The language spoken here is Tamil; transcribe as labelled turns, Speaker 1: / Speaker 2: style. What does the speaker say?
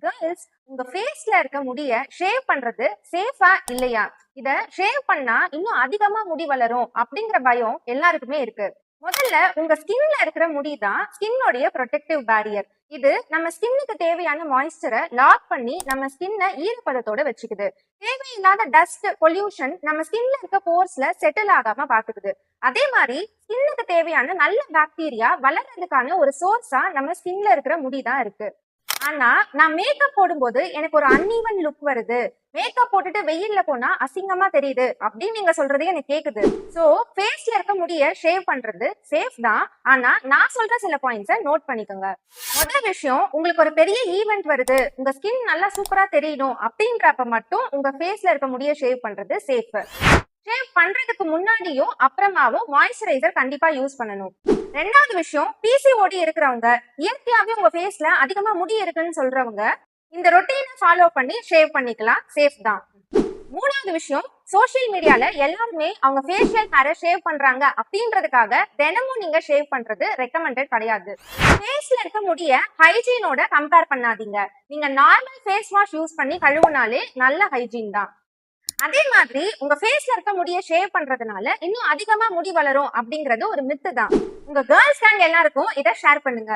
Speaker 1: கேர்ள்ஸ், உங்க ஃபேஸ்ல இருக்க முடிய ஷேவ் பண்றது சேஃபா இல்லையா? இத ஷேவ் பண்ணா இன்னும் அதிகமா முடி வளரும் அப்படிங்கிற பயம் எல்லாருக்குமே இருக்கு. முதல்ல உங்க ஸ்கின்ல இருக்கிற முடி தான் ஸ்கின்னோடைய ப்ரொடெக்டிவ் பேரியர். இது நம்ம ஸ்கின்னுக்கு தேவையான மாய்ஸ்சரை லாக் பண்ணி நம்ம ஸ்கின்னை ஈரப்பதத்தோட வச்சுக்குது. தேவையில்லாத டஸ்ட் பொல்யூஷன் நம்ம ஸ்கின்ல இருக்க போர்ஸ்ல செட்டில் ஆகாம பாத்துக்குது. அதே மாதிரி ஸ்கின்னுக்கு தேவையான நல்ல பாக்டீரியா வளர்றதுக்கான ஒரு சோர்ஸா நம்ம ஸ்கின்ல இருக்கிற முடி தான் இருக்கு. ஆனா நான் மேக்கப் போடும்போது எனக்கு ஒரு அன்ஈவன் லுக் வருது, மேக்கப் போட்டுட்டு வெயில்ல போனா அசிங்கமா தெரியுது அப்படின்னு நீங்க சொல்றதே எனக்கு கேக்குது. சோ ஃபேஸ்ல இருக்க முடிய ஷேவ் பண்றது சேஃப் தான். ஆனா நான் சொல்ற சில பாயிண்ட்ஸை நோட் பண்ணிக்கோங்க. முதல் விஷயம், உங்களுக்கு ஒரு பெரிய ஈவெண்ட் வருது, உங்க ஸ்கின் நல்லா சூப்பரா தெரியணும் அப்படின்றப்ப மட்டும் உங்க ஃபேஸ்ல இருக்க முடிய ஷேவ் பண்றது சேஃப். ஷேவ் பண்றதுக்கு முன்னாடியும் அப்புறமாவும் மாய்ஸ்சரைசர் கண்டிப்பா யூஸ் பண்ணணும். ரெண்டாவது விஷயம், பிசிஓடி இருக்கிறவங்க, இயற்கையாவே உங்க ஃபேஸ்ல அதிகமா முடி இருக்குன்னு சொல்றவங்க இந்த ரொட்டீனை ஃபாலோ பண்ணி ஷேவ் பண்ணிக்கலாம், சேஃப் தான். மூணாவது விஷயம், சோஷியல் மீடியால எல்லாருமே அவங்க ஃபேஷியல் ஹேரை ஷேவ் பண்றாங்க அப்படின்றதுக்காக தினமும் நீங்க ஷேவ் பண்றது ரெக்கமெண்டட் கிடையாது. ஃபேஸ்ல இருக்க முடிய ஹைஜீனோட கம்பேர் பண்ணாதீங்க. நீங்க நார்மல் ஃபேஸ் வாஷ் யூஸ் பண்ணி கழுவுனாலே நல்ல ஹைஜீன் தான். அதே மாதிரி உங்க ஃபேஸ்ல இருக்க முடிய ஷேவ் பண்றதுனால இன்னும் அதிகமா முடி வளரும் அப்படிங்கறது ஒரு மித்து தான். உங்க கேர்ள்ஸ் கேங் எல்லாருக்கும் இதை ஷேர் பண்ணுங்க.